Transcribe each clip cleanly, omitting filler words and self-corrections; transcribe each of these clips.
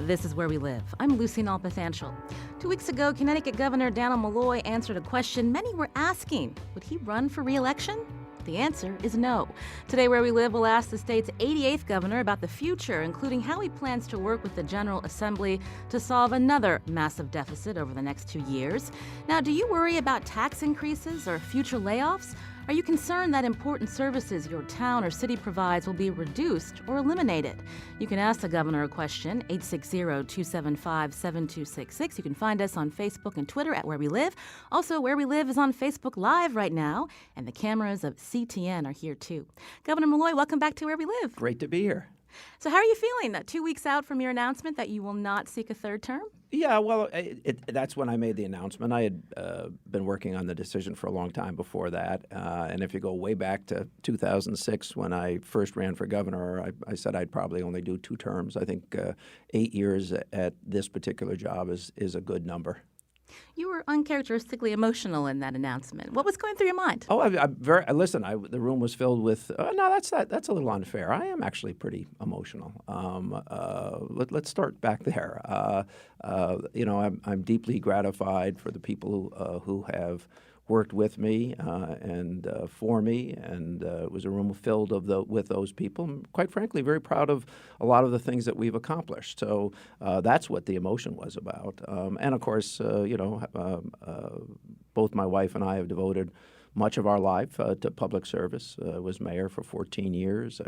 This is Where We Live. I'm Lucy Nalpathanchel. 2 weeks ago, Connecticut Governor Dannel Malloy answered a question many were asking. Would he run for re-election? The answer is no. Today, Where We Live will ask the state's 88th governor about the future, including how he plans to work with the General Assembly to solve another massive deficit over the next 2 years. Now, do you worry about tax increases or future layoffs? Are you concerned that important services your town or city provides will be reduced or eliminated? You can ask the governor a question, 860-275-7266. You can find us on Facebook and Twitter at Where We Live. Also, Where We Live is on Facebook Live right now, and the cameras of CTN are here too. Governor Malloy, welcome back to Where We Live. Great to be here. So how are you feeling 2 weeks out from your announcement that you will not seek a third term? Yeah, well, that's when I made the announcement. I had been working on the decision for a long time before that. And if you go way back to 2006 when I first ran for governor, I said I'd probably only do 2 terms. I think 8 years at this particular job is a good number. You were uncharacteristically emotional in that announcement. What was going through your mind? Oh, listen. The room was filled with. No, that's a little unfair. I am actually pretty emotional. Let's start back there. I'm deeply gratified for the people who have worked with me and for me, and it was a room filled with those people. I'm, quite frankly, very proud of a lot of the things that we've accomplished. So that's what the emotion was about. And of course, both my wife and I have devoted much of our life to public service. I was mayor for 14 years.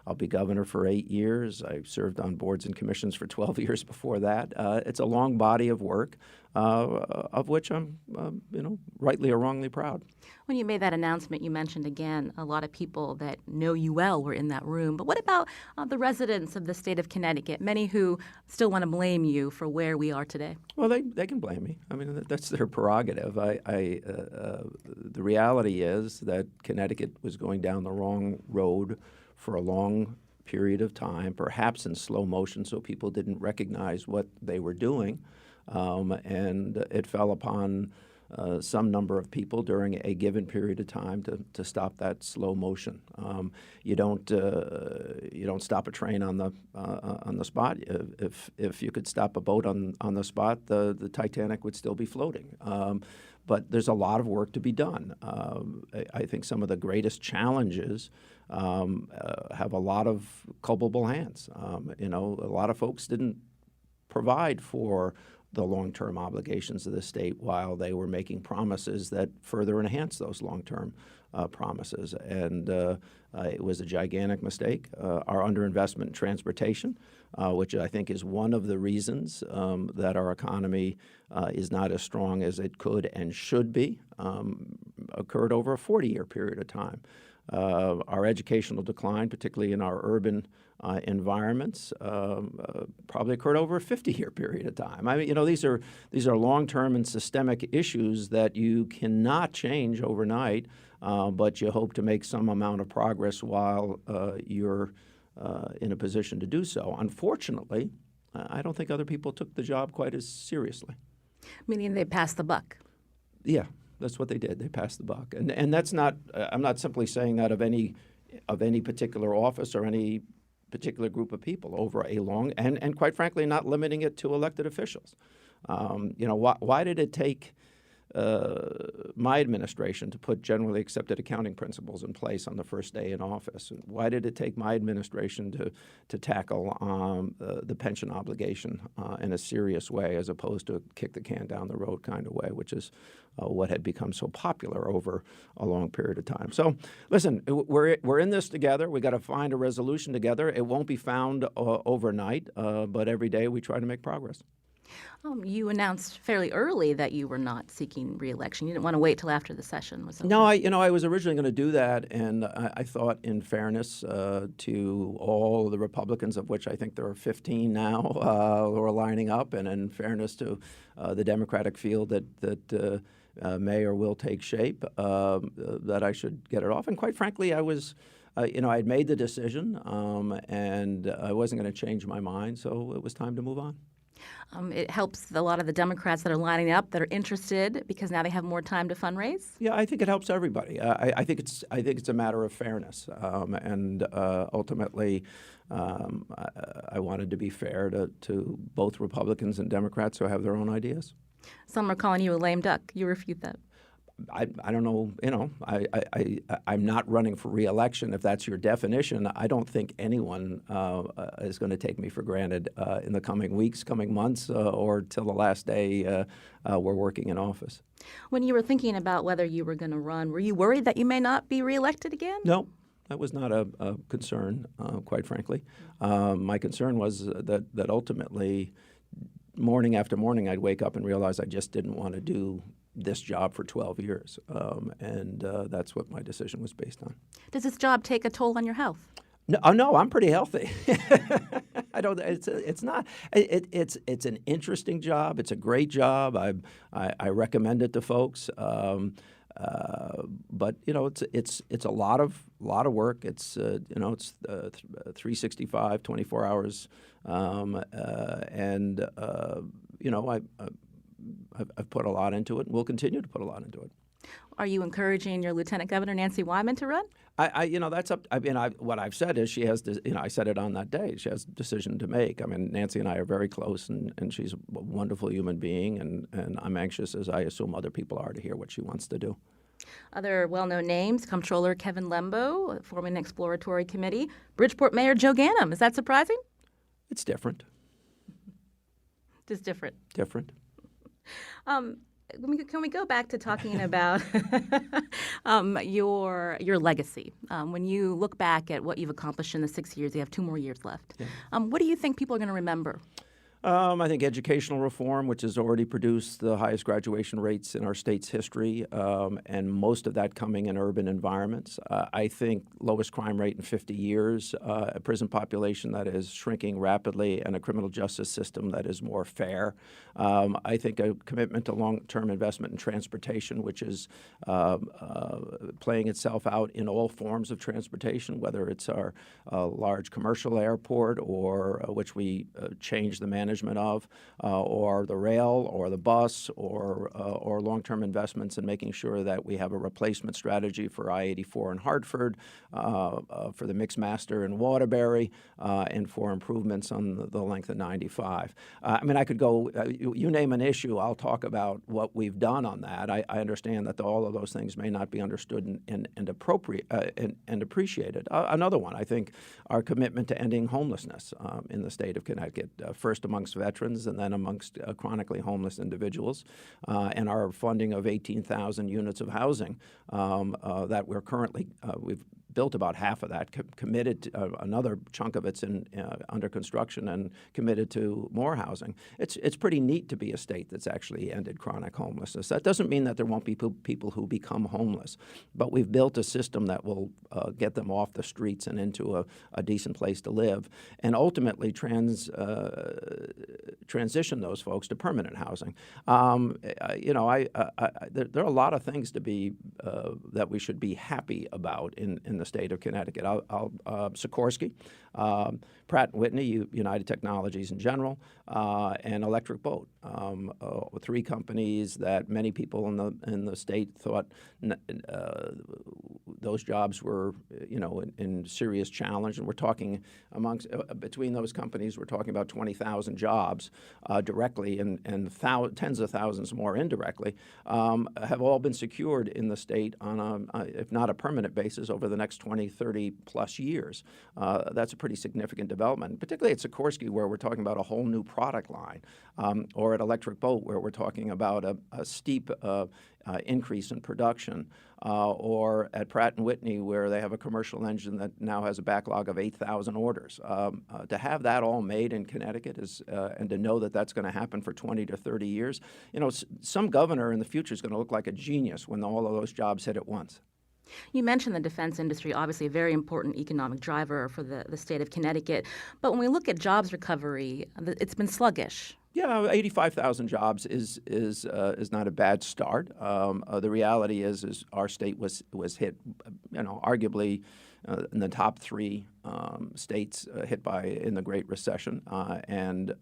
I'll be governor for 8 years. I served on boards and commissions for 12 years before that. It's a long body of work, of which I'm, rightly or wrongly proud. When you made that announcement, you mentioned again a lot of people that know you well were in that room. But what about the residents of the state of Connecticut, many who still want to blame you for where we are today? Well, they can blame me. I mean, that's their prerogative. The reality is that Connecticut was going down the wrong road for a long period of time, perhaps in slow motion, so people didn't recognize what they were doing. And it fell upon some number of people during a given period of time to stop that slow motion. You don't stop a train on the spot. If you could stop a boat on the spot, the Titanic would still be floating. But there's a lot of work to be done. I think some of the greatest challenges have a lot of culpable hands. A lot of folks didn't provide for the long-term obligations of the state while they were making promises that further enhance those long-term promises. And it was a gigantic mistake. Our underinvestment in transportation, which I think is one of the reasons that our economy is not as strong as it could and should be, occurred over a 40-year period of time. Our educational decline, particularly in our urban environments, probably occurred over a 50-year period of time. I mean, these are long-term and systemic issues that you cannot change overnight, but you hope to make some amount of progress while you're in a position to do so. Unfortunately, I don't think other people took the job quite as seriously. Meaning they passed the buck. Yeah. That's what they did. They passed the buck, and that's not. I'm not simply saying that of any particular office or any particular group of people over a long and quite frankly, not limiting it to elected officials. Why did it take my administration to put generally accepted accounting principles in place on the first day in office? Why did it take my administration to tackle the pension obligation in a serious way as opposed to kick the can down the road kind of way, which is what had become so popular over a long period of time. So, listen, we're in this together. We got to find a resolution together. It won't be found overnight, but every day we try to make progress. You announced fairly early that you were not seeking re-election. You didn't want to wait till after the session was over. No, I was originally going to do that, and I thought, in fairness to all the Republicans, of which I think there are 15 now, who are lining up, and in fairness to the Democratic field that may or will take shape, that I should get it off. And quite frankly, I was. I'd made the decision, and I wasn't going to change my mind, so it was time to move on. It helps a lot of the Democrats that are lining up, that are interested, because now they have more time to fundraise. Yeah, I think it helps everybody. I think it's a matter of fairness, and ultimately, I wanted to be fair to both Republicans and Democrats who have their own ideas. Some are calling you a lame duck. You refute that. I don't know. I'm not running for re-election. If that's your definition, I don't think anyone is going to take me for granted in the coming weeks, coming months, or till the last day we're working in office. When you were thinking about whether you were going to run, were you worried that you may not be reelected again? No. That was not a concern, quite frankly. My concern was that ultimately, morning after morning, I'd wake up and realize I just didn't want to do this job for 12 years, and that's what my decision was based on. Does this job take a toll on your health? No, I'm pretty healthy. I don't. It's not. It's an interesting job. It's a great job. I recommend it to folks. But it's a lot of work. It's 365, 24 hours, and I've put a lot into it, and we'll continue to put a lot into it. Are you encouraging your Lieutenant Governor Nancy Wyman to run? That's up. What I've said is she has to. I said it on that day. She has a decision to make. I mean, Nancy and I are very close, and she's a wonderful human being, and I'm anxious, as I assume other people are, to hear what she wants to do. Other well-known names: Comptroller Kevin Lembo, forming an exploratory committee; Bridgeport Mayor Joe Ganim. Is that surprising? It's different. Just different. Different. Can we go back to talking about your legacy? When you look back at what you've accomplished in the 6 years, you have 2 more years left. Yeah. What do you think people are going to remember? I think educational reform, which has already produced the highest graduation rates in our state's history, and most of that coming in urban environments. I think lowest crime rate in 50 years, a prison population that is shrinking rapidly, and a criminal justice system that is more fair. I think a commitment to long-term investment in transportation, which is playing itself out in all forms of transportation, whether it's our large commercial airport, or which we change the management of, or the rail, or the bus, or long-term investments in making sure that we have a replacement strategy for I-84 in Hartford, for the Mixmaster in Waterbury, and for improvements on the length of 95. I could go, you name an issue, I'll talk about what we've done on that. I understand that all of those things may not be understood and appropriate and appreciated. Another one, I think, our commitment to ending homelessness in the state of Connecticut, first amongst veterans and then amongst chronically homeless individuals, and our funding of 18,000 units of housing that we're currently, we've built about half of that, committed to, another chunk of it's under construction, and committed to more housing. It's pretty neat to be a state that's actually ended chronic homelessness. That doesn't mean that there won't be people who become homeless, but we've built a system that will get them off the streets and into a decent place to live, and ultimately transition those folks to permanent housing. There are a lot of things to be that we should be happy about in the state of Connecticut. Sikorsky, Pratt & Whitney, United Technologies in general, and Electric Boat, 3 companies that many people in the state thought those jobs were, in serious challenge. And we're talking between those companies, we're talking about 20,000 jobs directly, and tens of thousands more indirectly, have all been secured in the state on if not a permanent basis, over the next 20, 30 plus years. That's a pretty significant development, particularly at Sikorsky, where we're talking about a whole new product line, or at Electric Boat, where we're talking about a steep increase in production, or at Pratt & Whitney, where they have a commercial engine that now has a backlog of 8,000 orders. To have that all made in Connecticut and to know that that's going to happen for 20 to 30 years, some governor in the future is going to look like a genius when all of those jobs hit at once. You mentioned the defense industry, obviously a very important economic driver for the state of Connecticut. But when we look at jobs recovery, it's been sluggish. Yeah, 85,000 jobs is not a bad start. The reality is our state was hit, arguably in the top 3 states hit in the Great Recession, and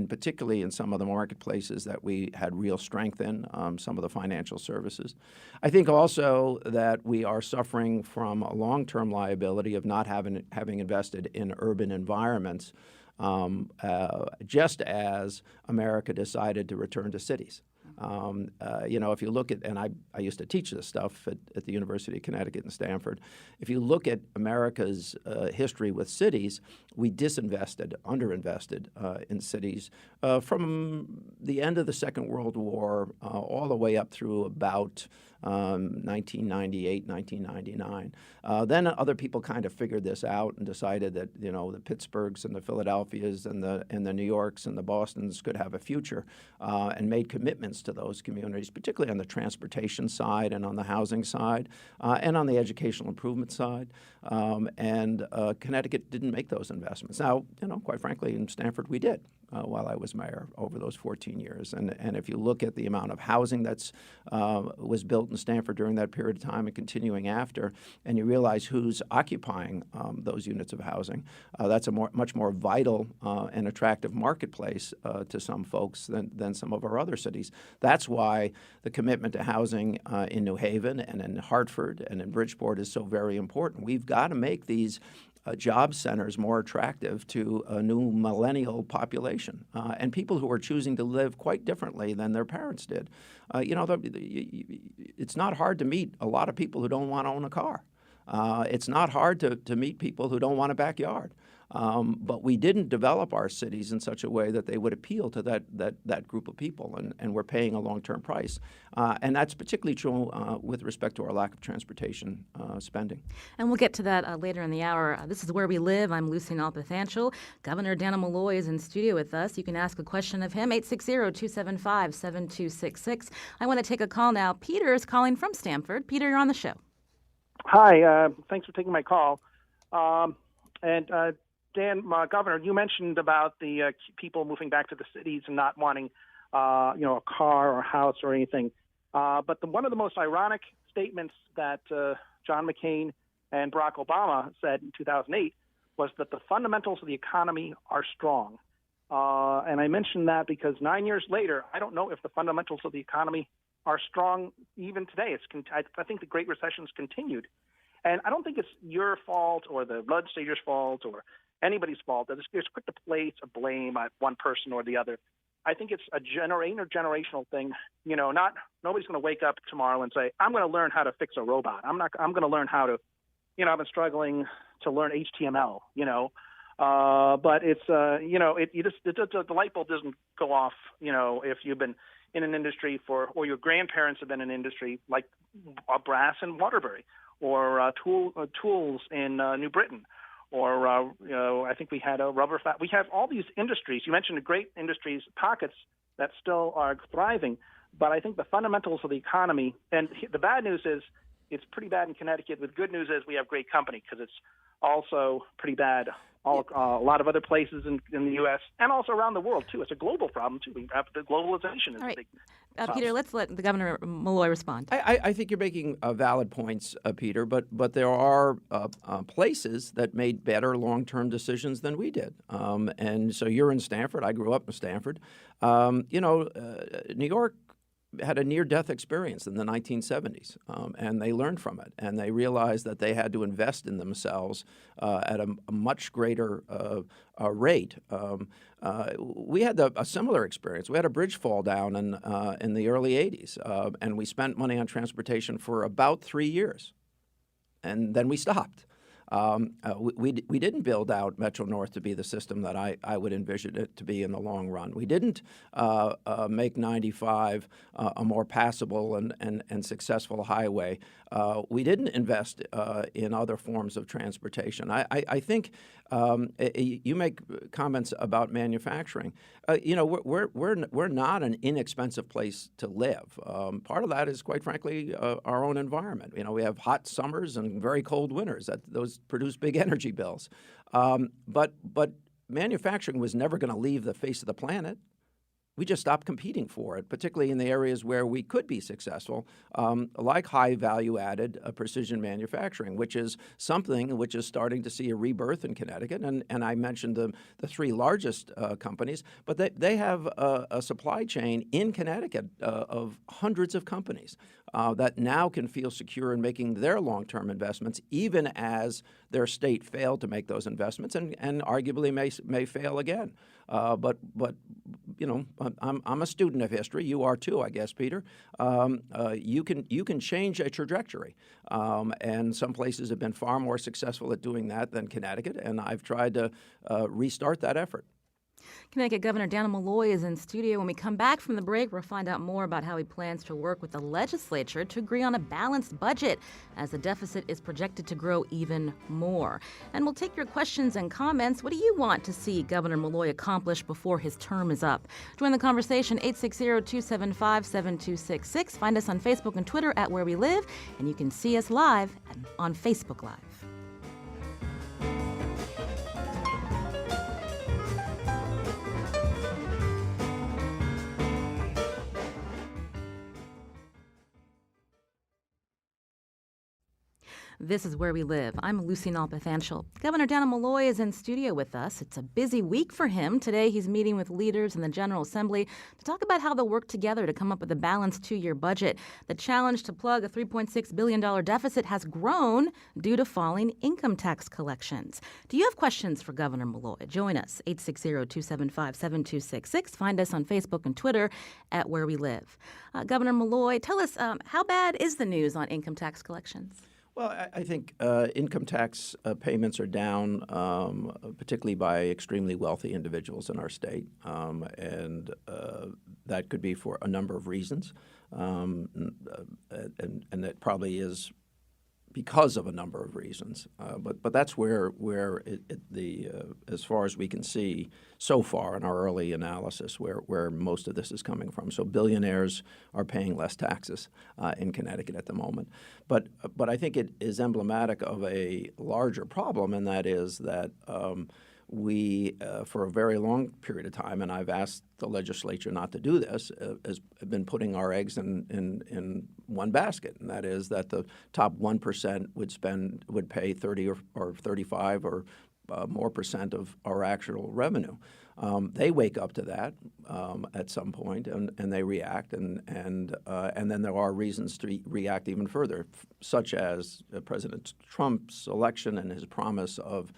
particularly in some of the marketplaces that we had real strength in, some of the financial services. I think also that we are suffering from a long-term liability of not having invested in urban environments, just as America decided to return to cities. If you look at, and I used to teach this stuff at the University of Connecticut and Stanford, if you look at America's history with cities, we underinvested in cities from the end of the Second World War all the way up through about 1998, 1999. Then other people kind of figured this out and decided that the Pittsburghs and the Philadelphias and the New Yorks and the Bostons could have a future, and made commitments to those communities, particularly on the transportation side and on the housing side, and on the educational improvement side. Connecticut didn't make those investments. Now, quite frankly, in Stanford we did. While I was mayor over those 14 years. And if you look at the amount of housing that's was built in Stanford during that period of time and continuing after, and you realize who's occupying those units of housing, that's a much more vital and attractive marketplace to some folks than some of our other cities. That's why the commitment to housing in New Haven and in Hartford and in Bridgeport is so very important. We've got to make these job centers more attractive to a new millennial population and people who are choosing to live quite differently than their parents did. It's not hard to meet a lot of people who don't want to own a car. It's not hard to meet people who don't want a backyard. But we didn't develop our cities in such a way that they would appeal to that group of people, and we're paying a long-term price. And that's particularly true with respect to our lack of transportation spending. And we'll get to that later in the hour. This is Where We Live. I'm Lucy Nalpathanchel. Governor Dannel Malloy is in studio with us. You can ask a question of him, 860-275-7266. I want to take a call now. Peter is calling from Stamford. Peter, you're on the show. Hi. Thanks for taking my call. Dan, Governor, you mentioned about the people moving back to the cities and not wanting, a car or a house or anything. But one of the most ironic statements that John McCain and Barack Obama said in 2008 was that the fundamentals of the economy are strong. And I mention that because 9 years later, I don't know if the fundamentals of the economy are strong even today. I think the Great Recession's continued. And I don't think it's your fault or the legislator's fault or anybody's fault. It's quick to place a blame at one person or the other. I think it's a intergenerational thing. Nobody's going to wake up tomorrow and say, I'm going to learn how to fix a robot. I'm going to learn how to, I've been struggling to learn HTML, but it's, the light bulb doesn't go off, if you've been in an industry or your grandparents have been in an industry like brass in Waterbury or tools in New Britain. Or, I think we had a rubber we have all these industries. You mentioned the great industries, pockets that still are thriving. But I think the fundamentals of the economy, and the bad news is it's pretty bad in Connecticut. The good news is we have great company because it's also pretty bad a lot of other places in the U.S. and also around the world, too. It's a global problem, too. We have the globalization is all right. big. Peter, let's let the Governor Malloy respond. I think you're making valid points, Peter, but there are places that made better long-term decisions than we did. And so you're in Stanford. I grew up in Stanford. New York had a near-death experience in the 1970s, and they learned from it, and they realized that they had to invest in themselves at a much greater rate. We had a similar experience. We had a bridge fall down in the early 80s, and we spent money on transportation for about 3 years, and then we stopped. We didn't build out Metro North to be the system that I would envision it to be in the long run. We didn't make 95 a more passable and successful highway. We didn't invest in other forms of transportation. I think you make comments about manufacturing. We're not an inexpensive place to live. Part of that is, quite frankly, our own environment. We have hot summers and very cold winters. Those produce big energy bills. But manufacturing was never going to leave the face of the planet. we just stopped competing for it, particularly in the areas where we could be successful, like high value-added precision manufacturing, which is something which is starting to see a rebirth in Connecticut. And I mentioned the three largest companies, but they have a supply chain in Connecticut of hundreds of companies that now can feel secure in making their long-term investments, even as their state failed to make those investments and arguably may fail again. But you know, I'm a student of history. You are too, I guess, Peter. You can change a trajectory, and some places have been far more successful at doing that than Connecticut. And I've tried to restart that effort. Connecticut Governor Dannel Malloy is in studio. When we come back from the break, we'll find out more about how he plans to work with the legislature to agree on a balanced budget as the deficit is projected to grow even more. And we'll take your questions and comments. What do you want to see Governor Malloy accomplish before his term is up? Join the conversation, 860-275-7266. Find us on Facebook and Twitter at Where We Live, and you can see us live on Facebook Live. This is Where We Live. I'm Lucy Nalpathanchel. Governor Dannel Malloy is in studio with us. It's a busy week for him. Today he's meeting with leaders in the General Assembly to talk about how they'll work together to come up with a balanced two-year budget. The challenge to plug a $3.6 billion deficit has grown due to falling income tax collections. Do you have questions for Governor Malloy? Join us, 860-275-7266. Find us on Facebook and Twitter at Where We Live. Governor Malloy, tell us, how bad is the news on income tax collections? Well, I think income tax payments are down, particularly by extremely wealthy individuals in our state, and that could be for a number of reasons, and that probably is because of a number of reasons. But that's where as far as we can see so far in our early analysis, where most of this is coming from. So billionaires are paying less taxes in Connecticut at the moment. But I think it is emblematic of a larger problem, and that is that we, for a very long period of time, and I've asked the legislature not to do this, has been putting our eggs in one basket, and that is that the top 1% would pay 30 or 35 or more percent of our actual revenue. They wake up to that at some point, and they react, and then there are reasons to react even further, such as President Trump's election and his promise of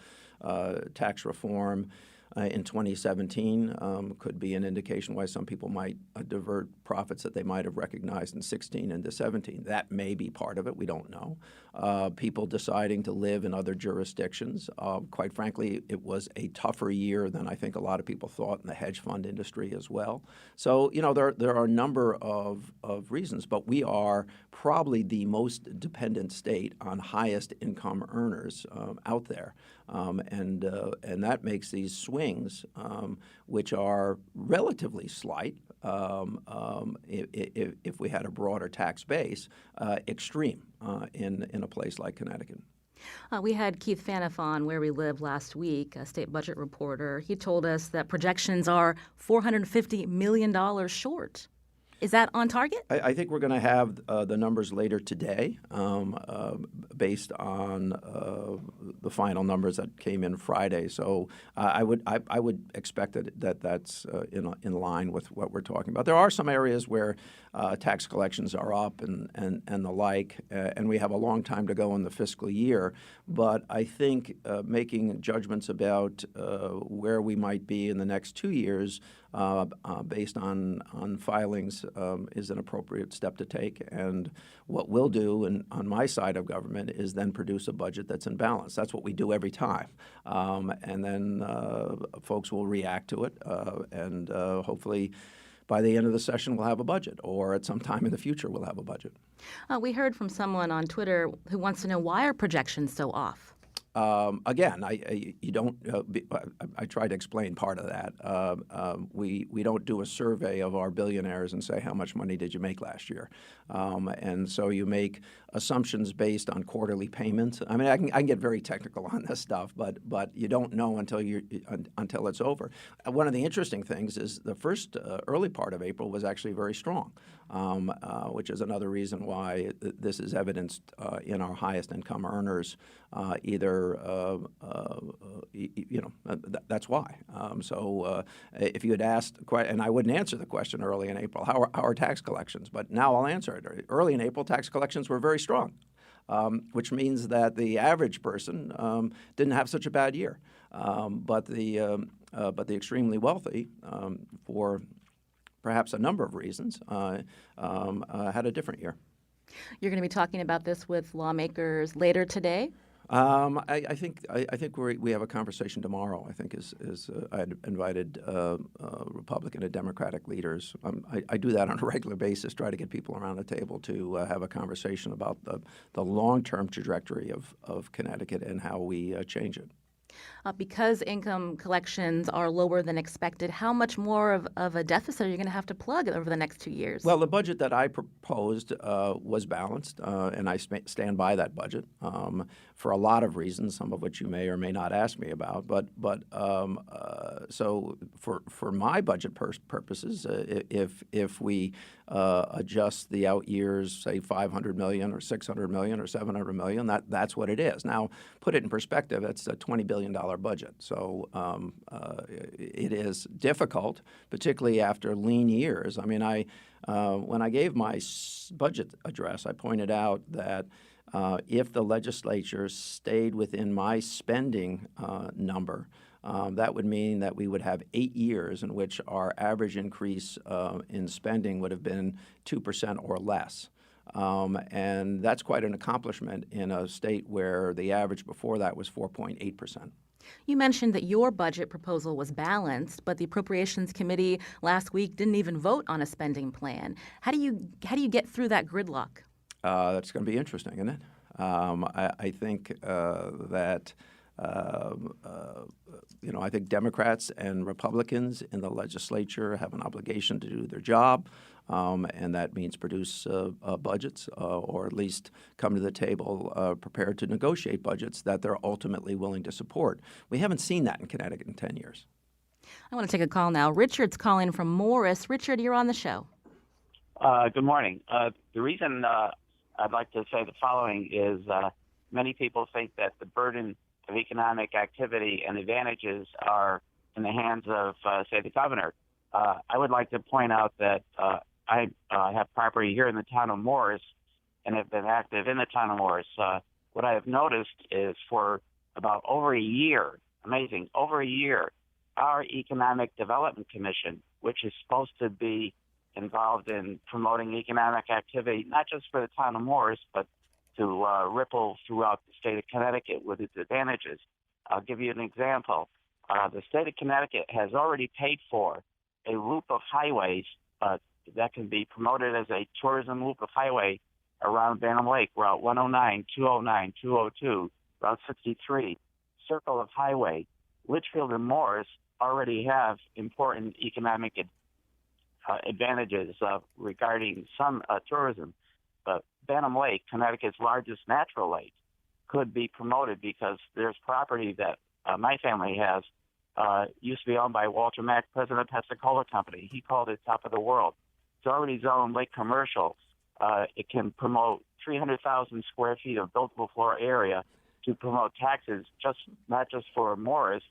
tax reform in 2017 could be an indication why some people might divert profits that they might have recognized in 16 into 17. That may be part of it. We don't know. People deciding to live in other jurisdictions. Quite frankly, it was a tougher year than I think a lot of people thought in the hedge fund industry as well. So, you know, there are a number of reasons, but we are probably the most dependent state on highest income earners out there. And that makes these swings, which are relatively slight if we had a broader tax base, extreme in a place like Connecticut. We had Keith Phaneuf on Where We Live last week, a state budget reporter. He told us that projections are $450 million short. Is that on target? I think we're going to have the numbers later today, based on the final numbers that came in Friday. So I would expect that's in line with what we're talking about. There are some areas where tax collections are up and the like, and we have a long time to go in the fiscal year. But I think making judgments about where we might be in the next 2 years based on filings is an appropriate step to take. And what we'll do on my side of government is then produce a budget that's in balance. That's what we do every time. And then folks will react to it, and hopefully by the end of the session we'll have a budget, or at some time in the future we'll have a budget. We heard from someone on Twitter who wants to know, why are projections so off? Again, you don't. I tried to explain part of that. We don't do a survey of our billionaires and say how much money did you make last year, and so you make assumptions based on quarterly payments. I mean, I can get very technical on this stuff, but you don't know until it's over. One of the interesting things is the first early part of April was actually very strong, which is another reason why this is evidenced in our highest income earners. That's why. So if you had asked, and I wouldn't answer the question early in April, how are tax collections? But now I'll answer it. Early in April, tax collections were very strong, which means that the average person didn't have such a bad year. But the extremely wealthy, for perhaps a number of reasons, had a different year. You're going to be talking about this with lawmakers later today? I think we have a conversation tomorrow. I think I had invited Republican and Democratic leaders. I do that on a regular basis, try to get people around the table to have a conversation about the long-term trajectory of Connecticut and how we change it. Because income collections are lower than expected, how much more of a deficit are you going to have to plug over the next 2 years? Well, the budget that I proposed was balanced, and I stand by that budget for a lot of reasons, some of which you may or may not ask me about. So for my budget purposes, if we adjust the out years, say $500 million or $600 million or $700 million, that's what it is. Now, put it in perspective, it's a $20 billion budget. So it is difficult, particularly after lean years. I mean, when I gave my budget address, I pointed out that if the legislature stayed within my spending number, that would mean that we would have 8 years in which our average increase in spending would have been 2% or less. And that's quite an accomplishment in a state where the average before that was 4.8%. You mentioned that your budget proposal was balanced, but the Appropriations Committee last week didn't even vote on a spending plan. How do you get through that gridlock? That's going to be interesting, isn't it? I think that I think Democrats and Republicans in the legislature have an obligation to do their job, and that means produce budgets or at least come to the table prepared to negotiate budgets that they're ultimately willing to support. We haven't seen that in Connecticut in 10 years. I want to take a call now. Richard's calling from Morris. Richard, you're on the show. Good morning. The reason I'd like to say the following is many people think that the burden of economic activity and advantages are in the hands of, say, the governor. I would like to point out that I have property here in the town of Morris and have been active in the town of Morris. What I have noticed is for about over a year, over a year, our Economic Development Commission, which is supposed to be involved in promoting economic activity, not just for the town of Morris, but to ripple throughout the state of Connecticut with its advantages. I'll give you an example. The state of Connecticut has already paid for a loop of highways that can be promoted as a tourism loop of highway around Dannel Lake, Route 109, 209, 202, Route 63, Circle of Highway. Litchfield and Morris already have important economic advantages regarding some tourism. But Dannel Lake, Connecticut's largest natural lake, could be promoted because there's property that my family has used to be owned by Walter Mack, president of Pensacola Company. He called it top of the world. It's already zoned lake commercial. It can promote 300,000 square feet of buildable floor area to promote taxes, not just for Morris,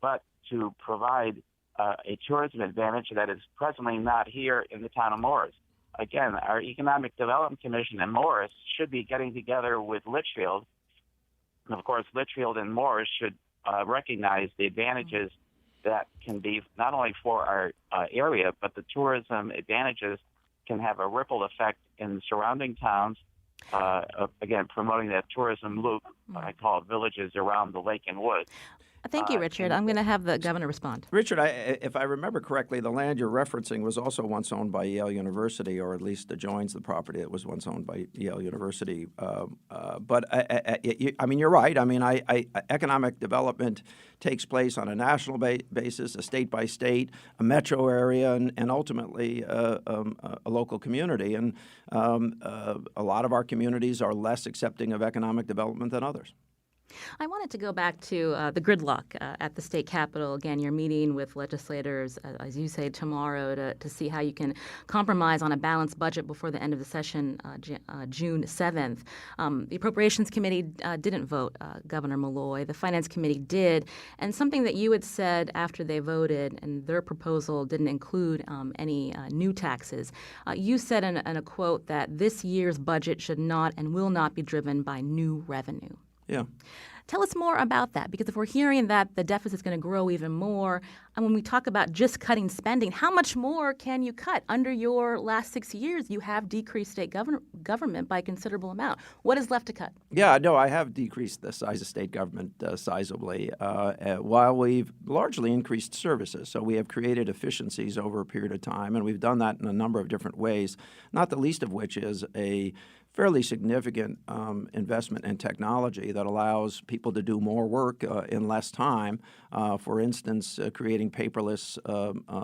but to provide a tourism advantage that is presently not here in the town of Morris. Again, our Economic Development Commission in Morris should be getting together with Litchfield. And of course, Litchfield and Morris should recognize the advantages that can be not only for our area, but the tourism advantages can have a ripple effect in the surrounding towns. Again, promoting that tourism loop, I call it villages around the lake and woods. Thank you, Richard. I'm going to have the governor respond. Richard, if I remember correctly, the land you're referencing was also once owned by Yale University, or at least adjoins the property that was once owned by Yale University. But I mean, you're right. I mean, economic development takes place on a national basis, a state by state, a metro area, and ultimately a local community. And a lot of our communities are less accepting of economic development than others. I wanted to go back to the gridlock at the state capitol. Again, you're meeting with legislators, as you say, tomorrow to see how you can compromise on a balanced budget before the end of the session, June 7th. The Appropriations Committee didn't vote, Governor Malloy. The Finance Committee did. And something that you had said after they voted, and their proposal didn't include any new taxes, you said in a quote that this year's budget should not and will not be driven by new revenue. Yeah. Tell us more about that, because if we're hearing that the deficit is going to grow even more, and when we talk about just cutting spending, how much more can you cut? Under your last 6 years, you have decreased state government by a considerable amount. What is left to cut? Yeah, no, I have decreased the size of state government sizably, while we've largely increased services. So we have created efficiencies over a period of time, and we've done that in a number of different ways, not the least of which is a fairly significant investment in technology that allows people to do more work in less time. For instance, creating paperless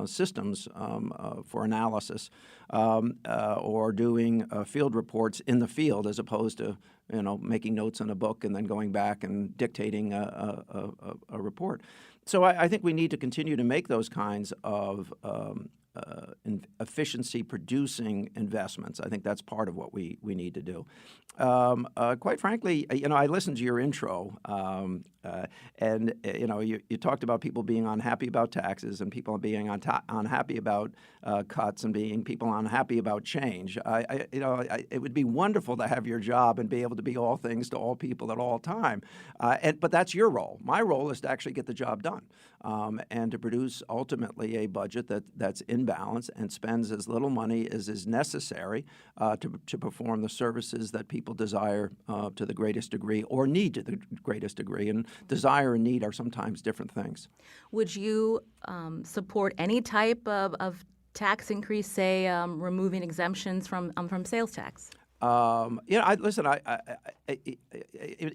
systems for analysis, or doing field reports in the field as opposed to making notes in a book and then going back and dictating a report. So I think we need to continue to make those kinds of efficiency-producing investments. I think that's part of what we need to do. Quite frankly, I listened to your intro, and you talked about people being unhappy about taxes and people being unhappy about cuts and people unhappy about change. It would be wonderful to have your job and be able to be all things to all people at all time. But that's your role. My role is to actually get the job done, and to produce ultimately a budget that's in balance and spends as little money as is necessary to perform the services that people desire to the greatest degree, or need to the greatest degree. And desire and need are sometimes different things. Would you support any type of tax increase, say removing exemptions from sales tax? Listen.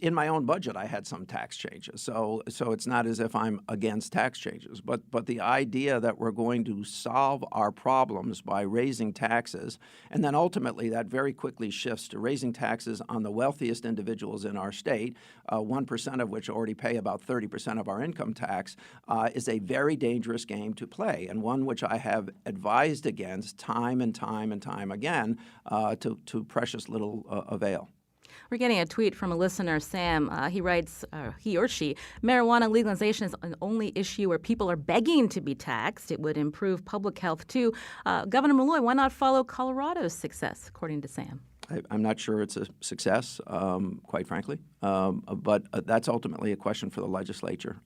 In my own budget, I had some tax changes, so it's not as if I'm against tax changes. But the idea that we're going to solve our problems by raising taxes, and then ultimately that very quickly shifts to raising taxes on the wealthiest individuals in our state, 1% of which already pay about 30% of our income tax, is a very dangerous game to play, and one which I have advised against time and time and time again to precious little avail. We're getting a tweet from a listener, Sam. He writes, he or she, marijuana legalization is an only issue where people are begging to be taxed. It would improve public health, too. Governor Malloy, why not follow Colorado's success, according to Sam? I'm not sure it's a success, quite frankly, but that's ultimately a question for the legislature.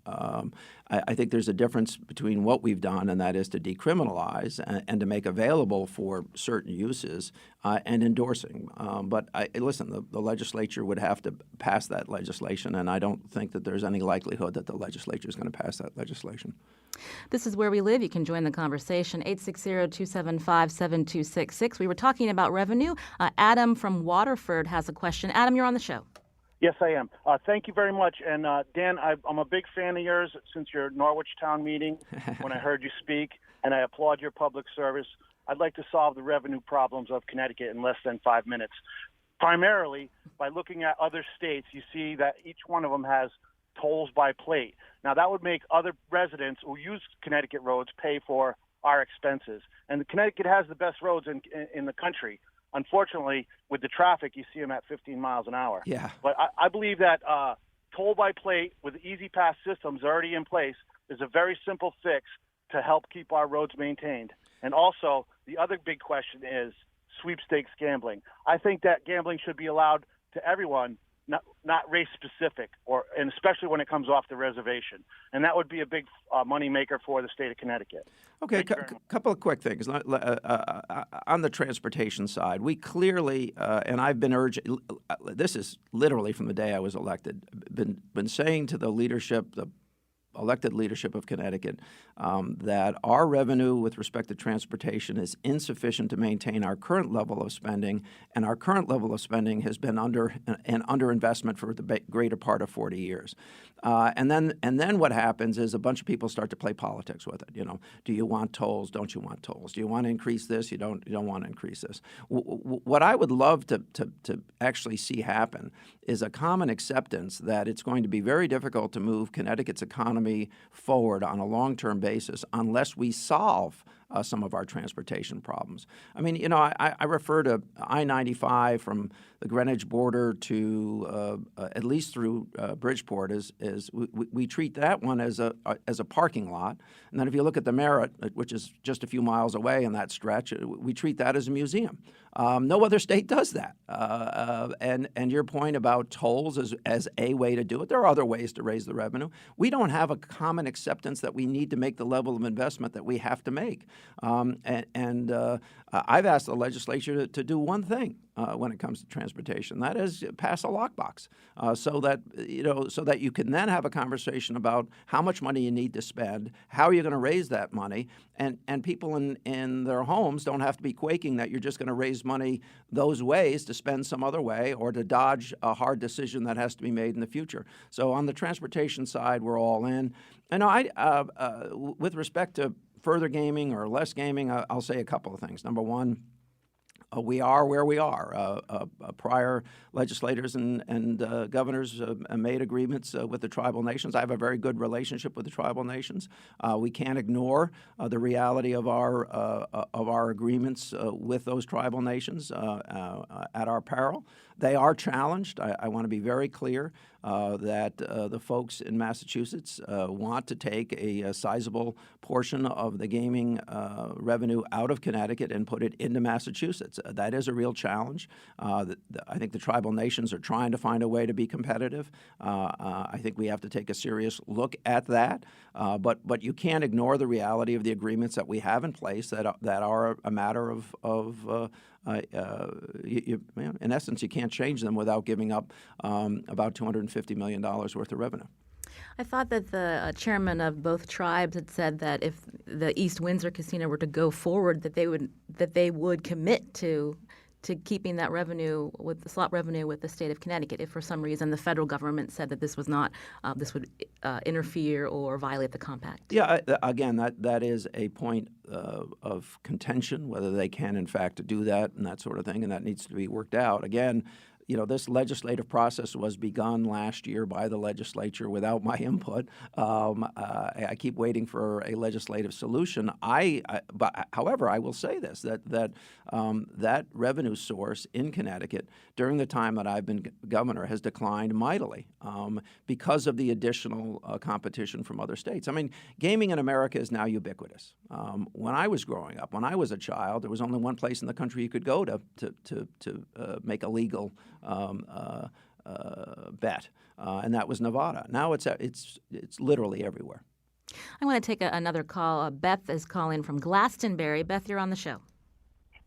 I think there's a difference between what we've done, and that is to decriminalize and to make available for certain uses, and endorsing. But listen, the legislature would have to pass that legislation, and I don't think that there's any likelihood that the legislature is going to pass that legislation. This is Where We Live. You can join the conversation, 860-275-7266. We were talking about revenue. Adam from Waterford has a question. Adam, you're on the show. Yes, I am. Thank you very much. And Dan, I'm a big fan of yours since your Norwich Town meeting when I heard you speak, and I applaud your public service. I'd like to solve the revenue problems of Connecticut in less than 5 minutes. Primarily, by looking at other states, you see that each one of them has tolls by plate. Now, that would make other residents who use Connecticut roads pay for our expenses. And Connecticut has the best roads in the country. Unfortunately, with the traffic, you see them at 15 miles an hour. Yeah. But I believe that toll by plate with easy pass systems already in place is a very simple fix to help keep our roads maintained. And also, the other big question is sweepstakes gambling. I think that gambling should be allowed to everyone, not race specific, and especially when it comes off the reservation. And that would be a big money maker for the state of Connecticut. Okay, a couple of quick things. On the transportation side, we clearly, and I've been urging, this is literally from the day I was elected, been saying to the leadership, the elected leadership of Connecticut that our revenue with respect to transportation is insufficient to maintain our current level of spending, and our current level of spending has been under an underinvestment for the greater part of 40 years. And then what happens is a bunch of people start to play politics with it. Do you want tolls? Don't you want tolls? Do you want to increase this? You don't want to increase this. What I would love to actually see happen is a common acceptance that it's going to be very difficult to move Connecticut's economy forward on a long-term basis unless we solve some of our transportation problems. I mean, I refer to I-95 from the Greenwich border to at least through Bridgeport as we treat that one as a parking lot, and then if you look at the Merritt, which is just a few miles away in that stretch, we treat that as a museum. No other state does that. And your point about tolls as a way to do it, there are other ways to raise the revenue. We don't have a common acceptance that we need to make the level of investment that we have to make. I've asked the legislature to do one thing when it comes to transportation. That is pass a lockbox, so that you can then have a conversation about how much money you need to spend, how are you going to raise that money, and people in their homes don't have to be quaking that you're just going to raise money those ways to spend some other way or to dodge a hard decision that has to be made in the future. So on the transportation side, we're all in. And with respect to further gaming or less gaming, I'll say a couple of things. Number one, we are where we are. Prior legislators and governors made agreements with the tribal nations. I have a very good relationship with the tribal nations. We can't ignore the reality of our agreements with those tribal nations at our peril. They are challenged. I want to be very clear that the folks in Massachusetts want to take a sizable portion of the gaming revenue out of Connecticut and put it into Massachusetts. That is a real challenge. I think the tribal nations are trying to find a way to be competitive. I think we have to take a serious look at that. But you can't ignore the reality of the agreements that we have in place that are a matter of in essence, you can't change them without giving up about $250 million worth of revenue. I thought that the chairman of both tribes had said that if the East Windsor Casino were to go forward, that they would commit to keeping that revenue with the slot revenue with the state of Connecticut. If for some reason the federal government said that this was not, this would interfere or violate the compact. Yeah, again, that is a point of contention, whether they can in fact do that and that sort of thing, and that needs to be worked out. Again, this legislative process was begun last year by the legislature without my input. I keep waiting for a legislative solution. However, I will say this, that revenue source in Connecticut during the time that I've been governor has declined mightily because of the additional competition from other states. I mean, gaming in America is now ubiquitous. When I was growing up, when I was a child, there was only one place in the country you could go to make a legal bet, and that was Nevada. Now it's literally everywhere. I want to take another call. Beth is calling from Glastonbury. Beth, you're on the show.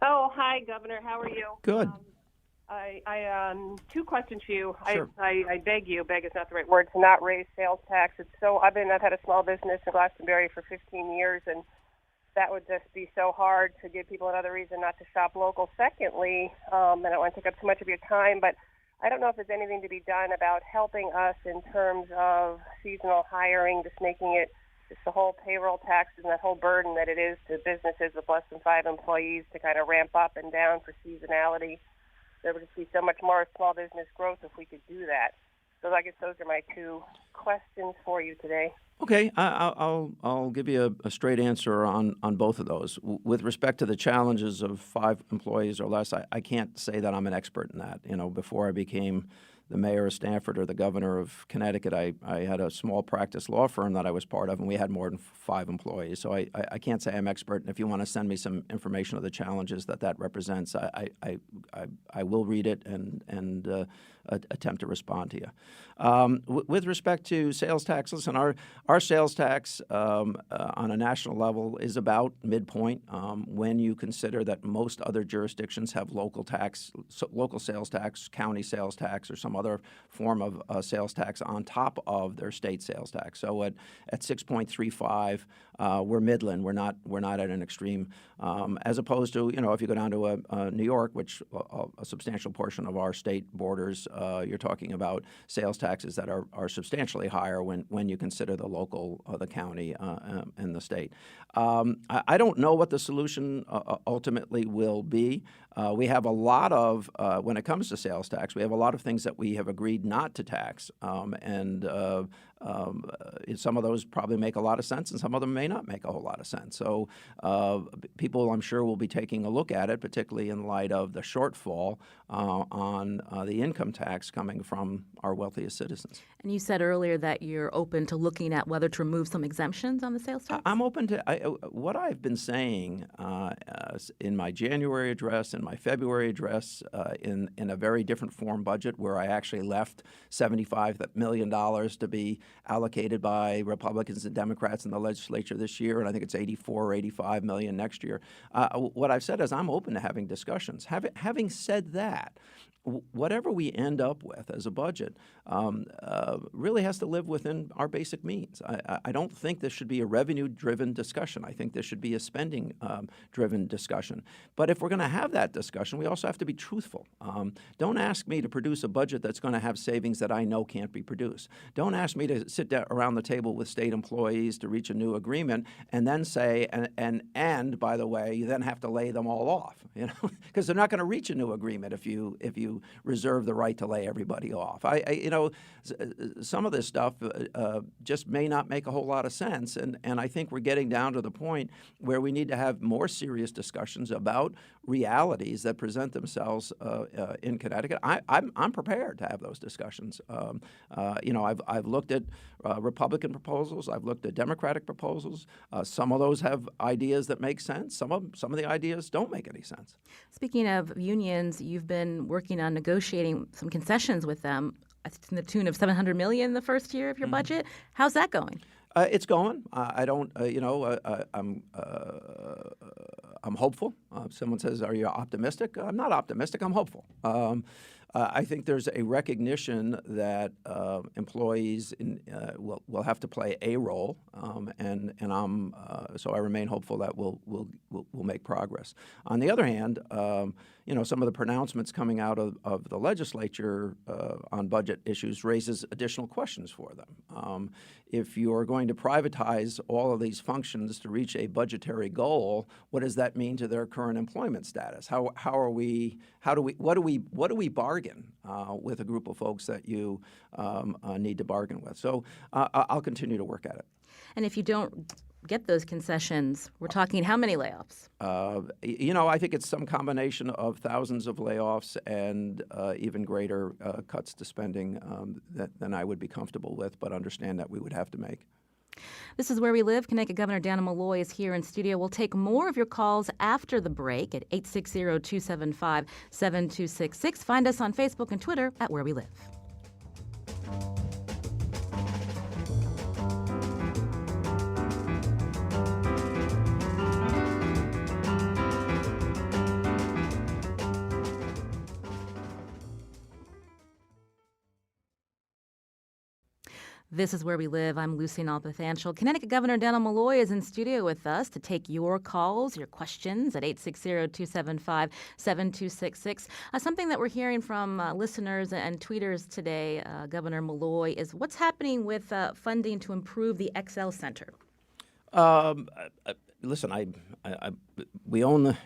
Oh, hi, Governor. How are you? Good. I two questions for you. Sure. I beg you, beg is not the right word, to not raise sales tax. I've had a small business in Glastonbury for 15 years, and that would just be so hard to give people another reason not to shop local. Secondly, I don't want to take up too much of your time, but I don't know if there's anything to be done about helping us in terms of seasonal hiring, just making it just the whole payroll taxes and that whole burden that it is to businesses with less than 5 employees to kind of ramp up and down for seasonality. There would just be so much more small business growth if we could do that. So I guess those are my two questions for you today. Okay, I'll give you a straight answer on both of those. With respect to the challenges of 5 employees or less, I can't say that I'm an expert in that. Before I became the mayor of Stamford or the governor of Connecticut, I had a small practice law firm that I was part of, and we had more than 5 employees. So I can't say I'm expert. And if you want to send me some information of the challenges that represents, I will read it and attempt to respond to you. With respect to sales tax, listen, our sales tax on a national level is about midpoint when you consider that most other jurisdictions have local sales tax, county sales tax, or some other form of sales tax on top of their state sales tax. So at 6.35, we're Midland. We're not at an extreme, as opposed to, if you go down to New York, which a substantial portion of our state borders, you're talking about sales taxes that are substantially higher when you consider the local, the county, and the state. I don't know what the solution ultimately will be. We have a lot of, when it comes to sales tax, we have a lot of things that we have agreed not to tax, and some of those probably make a lot of sense, and some of them may not make a whole lot of sense. So people, I'm sure, will be taking a look at it, particularly in light of the shortfall on the income tax coming from our wealthiest citizens. And you said earlier that you're open to looking at whether to remove some exemptions on the sales tax? I'm open to what I've been saying in my January address, in my February address, in a very different form budget where I actually left $75 million to be allocated by Republicans and Democrats in the legislature this year, and I think it's 84 or 85 million next year. What I've said is I'm open to having discussions. Having said that, whatever we end up with as a budget really has to live within our basic means. I don't think this should be a revenue-driven discussion. I think this should be a spending-driven discussion. But if we're going to have that discussion, we also have to be truthful. Don't ask me to produce a budget that's going to have savings that I know can't be produced. Don't ask me to sit down around the table with state employees to reach a new agreement and then say, and by the way, you then have to lay them all off, because they're not going to reach a new agreement if you reserve the right to lay everybody off. Some of this stuff just may not make a whole lot of sense, and I think we're getting down to the point where we need to have more serious discussions about realities that present themselves in Connecticut. I'm prepared to have those discussions. I've looked at Republican proposals. I've looked at Democratic proposals. Some of those have ideas that make sense. Some of the ideas don't make any sense. Speaking of unions, you've been working on negotiating some concessions with them to the tune of $700 million the first year of your budget. How's that going? It's going. I'm hopeful. Someone says, "Are you optimistic?" I'm not optimistic. I'm hopeful. I think there's a recognition that employees will have to play a role, and so I remain hopeful that we'll make progress. On the other hand, some of the pronouncements coming out of the legislature on budget issues raises additional questions for them. If you're going to privatize all of these functions to reach a budgetary goal, what does that mean to their current employment status? What do we bargain with a group of folks that you need to bargain with? So I'll continue to work at it. And if you don't get those concessions, we're talking how many layoffs? I think it's some combination of thousands of layoffs and even greater cuts to spending than I would be comfortable with, but understand that we would have to make. This is Where We Live. Connecticut Governor Dannel Malloy is here in studio. We'll take more of your calls after the break at 860-275-7266. Find us on Facebook and Twitter at Where We Live. This is Where We Live. I'm Lucy Nalpathanchel. Connecticut Governor Dannel Malloy is in studio with us to take your calls, your questions at 860-275-7266. Something that we're hearing from listeners and tweeters today, Governor Malloy, is what's happening with funding to improve the XL Center? Listen, we own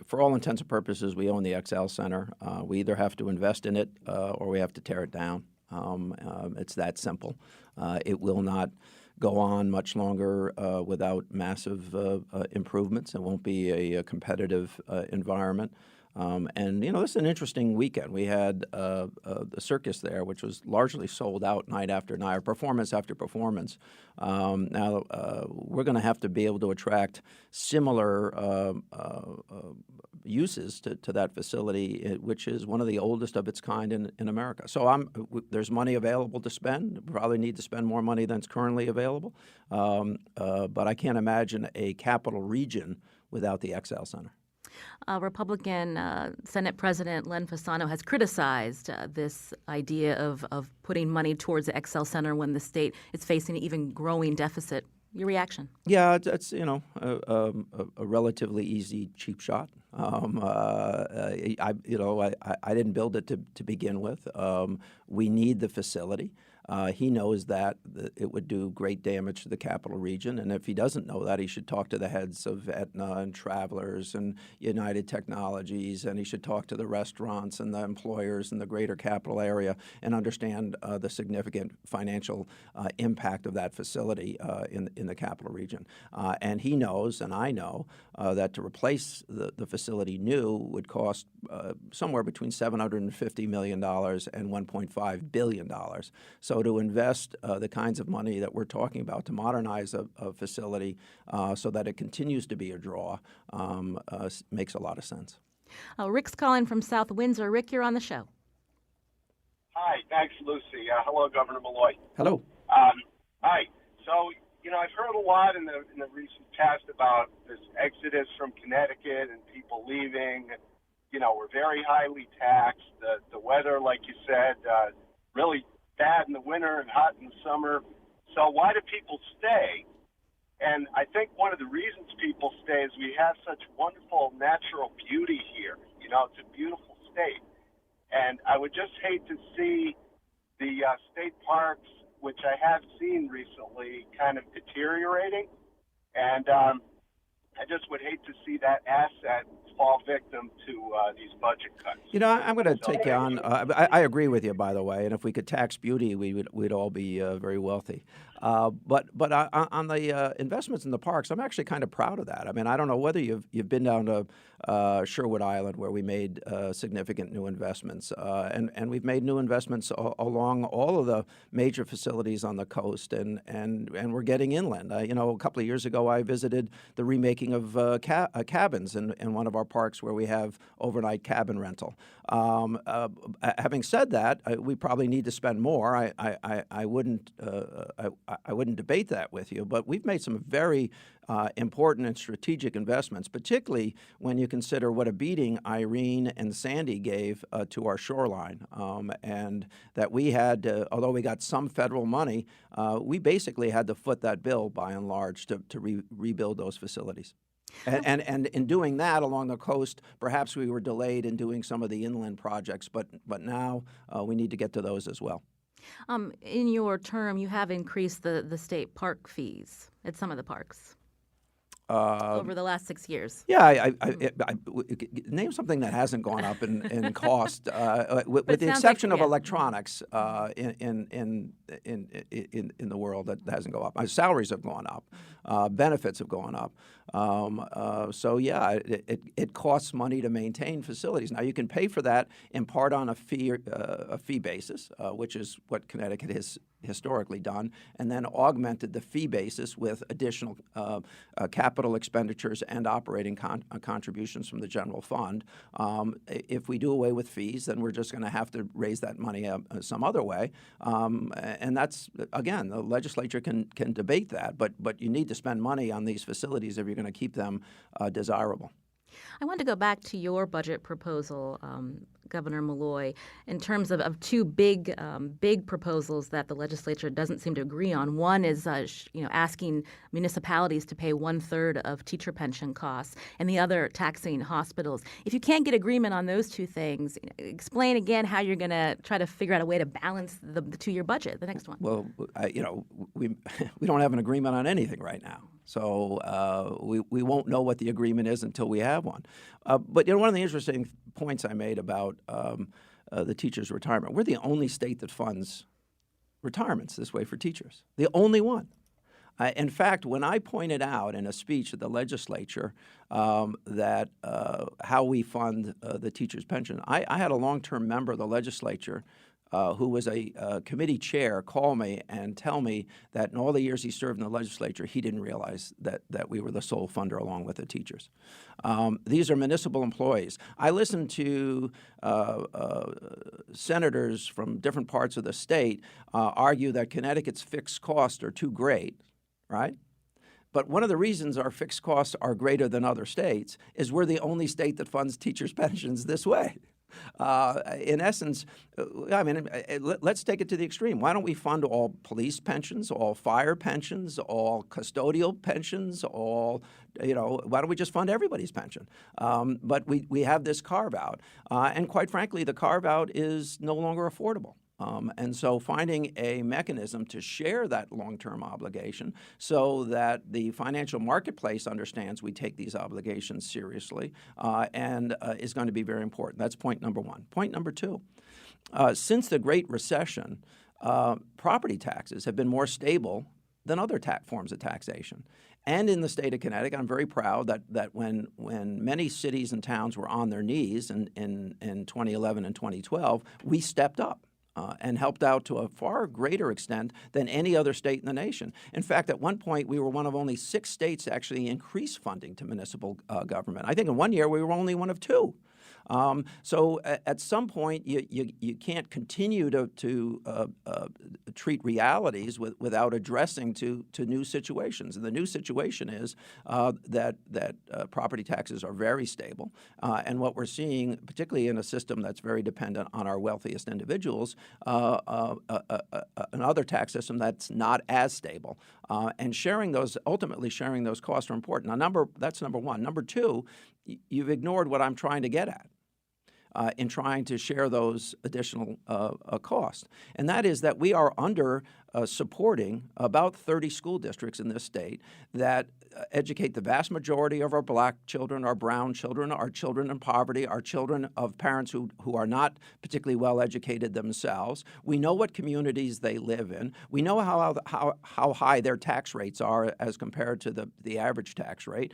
for all intents and purposes, we own the XL Center. We either have to invest in it or we have to tear it down. It's that simple. It will not go on much longer without massive improvements. It won't be a competitive environment. And, this is an interesting weekend. We had the circus there, which was largely sold out night after night, or performance after performance. Now, we're going to have to be able to attract similar uses to that facility, which is one of the oldest of its kind in America. So there's money available to spend. We probably need to spend more money than is currently available. But I can't imagine a capital region without the XL Center. Republican Senate President Len Fasano has criticized this idea of putting money towards the XL Center when the state is facing an even growing deficit. Your reaction? Yeah, it's a relatively easy, cheap shot. I didn't build it to begin with. We need the facility. He knows that it would do great damage to the capital region, and if he doesn't know that, he should talk to the heads of Aetna and Travelers and United Technologies, and he should talk to the restaurants and the employers in the greater capital area and understand the significant financial impact of that facility in the capital region. And he knows, and I know, that to replace the facility new would cost somewhere between $750 million and $1.5 billion. So to invest the kinds of money that we're talking about to modernize a facility so that it continues to be a draw makes a lot of sense. Rick's calling from South Windsor. Rick, you're on the show. Hi, thanks, Lucy. Hello, Governor Malloy. Hello. Hi. So, I've heard a lot in the recent past about this exodus from Connecticut and people leaving. We're very highly taxed. The weather, like you said, really bad in the winter and hot in the summer. So why do people stay? And I think one of the reasons people stay is we have such wonderful natural beauty here. It's a beautiful state. And I would just hate to see the state parks, which I have seen recently, kind of deteriorating. And I just would hate to see that asset fall victim to these budget cuts. I'm going to take you on. I agree with you, by the way. And if we could tax beauty, we'd all be very wealthy. But on the investments in the parks, I'm actually kind of proud of that. I mean, I don't know whether you've been down to Sherwood Island, where we made significant new investments, and we've made new investments along all of the major facilities on the coast, and we're getting inland. A couple of years ago, I visited the remaking of cabins in one of our parks where we have overnight cabin rental. Having said that, we probably need to spend more. I wouldn't debate that with you, but we've made some very important and strategic investments, particularly when you consider what a beating Irene and Sandy gave to our shoreline, and that we had, although we got some federal money, we basically had to foot that bill by and large to rebuild those facilities. And in doing that along the coast, perhaps we were delayed in doing some of the inland projects, but now we need to get to those as well. In your term, you have increased the state park fees at some of the parks over the last 6 years. Yeah, name something that hasn't gone up in cost, with the exception of electronics in the world that hasn't gone up. My salaries have gone up, benefits have gone up. So yeah, it costs money to maintain facilities. Now you can pay for that in part on a fee basis, which is what Connecticut has historically done, and then augmented the fee basis with additional capital expenditures and operating contributions from the general fund. If we do away with fees, then we're just going to have to raise that money some other way, and that's, again, the legislature can debate that, but you need to spend money on these facilities if you're going to keep them desirable. I want to go back to your budget proposal, Governor Malloy, in terms of two big proposals that the legislature doesn't seem to agree on. One is asking municipalities to pay 1/3 of teacher pension costs, and the other taxing hospitals. If you can't get agreement on those two things, explain again how you're going to try to figure out a way to balance the two-year budget. The next one. Well, we don't have an agreement on anything right now. So we won't know what the agreement is until we have one. But one of the interesting points I made about the teachers' retirement, we're the only state that funds retirements this way for teachers. The only one. In fact, when I pointed out in a speech at the legislature that how we fund the teacher's pension, I had a long-term member of the legislature who was a committee chair call me and tell me that in all the years he served in the legislature, he didn't realize that we were the sole funder along with the teachers. These are municipal employees. I listened to senators from different parts of the state argue that Connecticut's fixed costs are too great, right? But one of the reasons our fixed costs are greater than other states is we're the only state that funds teachers' pensions this way. In essence, I mean, let's take it to the extreme. Why don't we fund all police pensions, all fire pensions, all custodial pensions, all, why don't we just fund everybody's pension? But we have this carve-out. And quite frankly, the carve-out is no longer affordable. And so finding a mechanism to share that long-term obligation so that the financial marketplace understands we take these obligations seriously and is going to be very important. That's point number one. Point number two, since the Great Recession, property taxes have been more stable than other forms of taxation. And in the state of Connecticut, I'm very proud that when many cities and towns were on their knees in 2011 and 2012, we stepped up. And helped out to a far greater extent than any other state in the nation. In fact, at one point, we were one of only 6 states to actually increase funding to municipal government. I think in one year, we were only one of 2. So at some point, you can't continue to treat realities without addressing to new situations. And the new situation is that property taxes are very stable. And what we're seeing, particularly in a system that's very dependent on our wealthiest individuals, another tax system that's not as stable. And ultimately sharing those costs are important. Now, that's number one. Number two, you've ignored what I'm trying to get at. In trying to share those additional costs. And that is that we are supporting about 30 school districts in this state that educate the vast majority of our black children, our brown children, our children in poverty, our children of parents who are not particularly well educated themselves. We know what communities they live in. We know how high their tax rates are as compared to the average tax rate.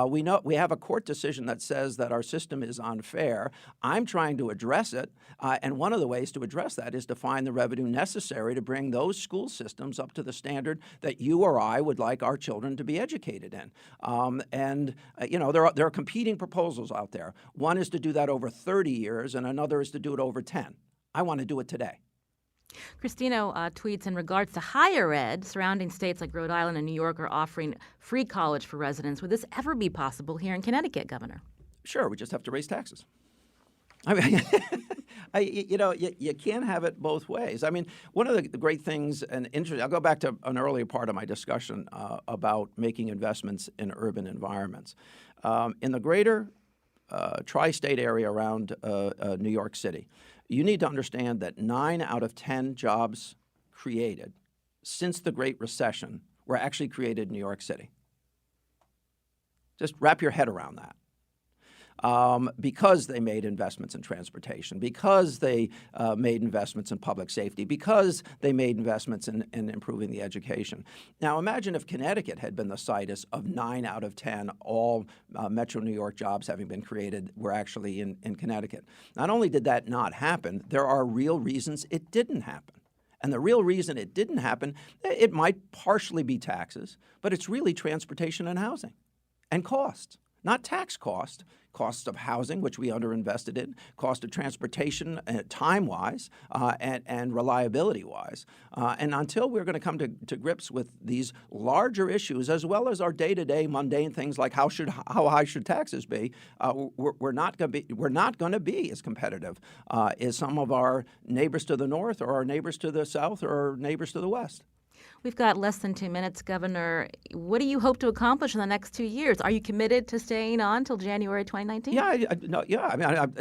We have a court decision that says that our system is unfair. I'm trying to address it, and one of the ways to address that is to find the revenue necessary to bring those school systems up to the standard that you or I would like our children to be educated in. There are competing proposals out there. One is to do that over 30 years, and another is to do it over 10. I want to do it today. Christino tweets, in regards to higher ed, surrounding states like Rhode Island and New York are offering free college for residents. Would this ever be possible here in Connecticut, Governor? Sure, we just have to raise taxes. I mean, you can't have it both ways. I mean, one of the great things, and interesting, I'll go back to an earlier part of my discussion about making investments in urban environments. In the greater tri-state area around New York City, you need to understand that 9 out of 10 jobs created since the Great Recession were actually created in New York City. Just wrap your head around that. Because they made investments in transportation, because they made investments in public safety, because they made investments in improving the education. Now, imagine if Connecticut had been the situs of 9 out of 10 all Metro New York jobs having been created were actually in Connecticut. Not only did that not happen, there are real reasons it didn't happen. And the real reason it didn't happen, it might partially be taxes, but it's really transportation and housing and costs. Not tax costs of housing, which we underinvested in, cost of transportation time-wise and reliability-wise. And until we're going to come to grips with these larger issues, as well as our day-to-day mundane things like how high should taxes be, we're not going to be as competitive as some of our neighbors to the north or our neighbors to the south or our neighbors to the west. We've got less than 2 minutes, Governor. What do you hope to accomplish in the next 2 years? Are you committed to staying on until January 2019?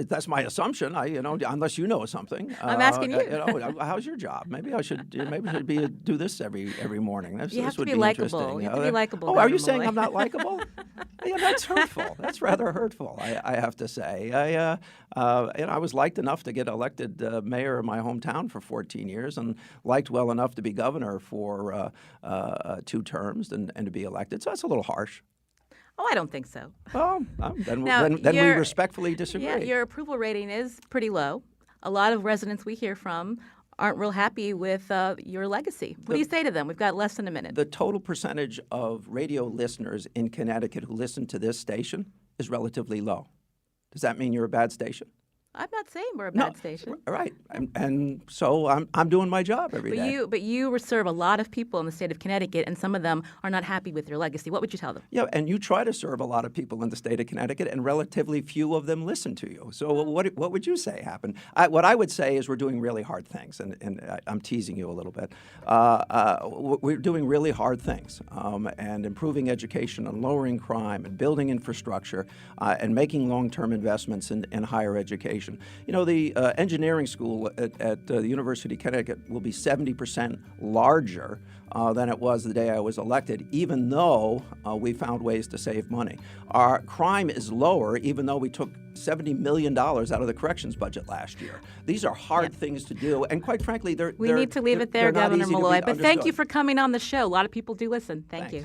That's my assumption. Unless you know something. I'm asking you. How's your job? Maybe I should do this every morning. You have to be likable. You have to be likable. Oh, are you saying I'm not likable? Yeah, that's hurtful. That's rather hurtful, I have to say. I was liked enough to get elected mayor of my hometown for 14 years and liked well enough to be governor for 2 terms and to be elected. So that's a little harsh. Oh, I don't think so. Well, then we respectfully disagree. Yeah, your approval rating is pretty low. A lot of residents we hear from aren't real happy with your legacy. What do you say to them? We've got less than a minute. The total percentage of radio listeners in Connecticut who listen to this station is relatively low. Does that mean you're a bad station? I'm not saying we're a bad station. Right, and so I'm doing my job every day. But you serve a lot of people in the state of Connecticut, and some of them are not happy with your legacy. What would you tell them? Yeah, and you try to serve a lot of people in the state of Connecticut, and relatively few of them listen to you. So what would you say happened? What I would say is we're doing really hard things, and I'm teasing you a little bit. We're doing really hard things, and improving education and lowering crime and building infrastructure and making long-term investments in higher education. You know, the engineering school at the University of Connecticut will be 70% larger than it was the day I was elected, even though we found ways to save money. Our crime is lower, even though we took $70 million out of the corrections budget last year. These are hard things to do, and quite frankly, we need to leave it there, Governor Malloy. But thank you for coming on the show. A lot of people do listen. Thank you.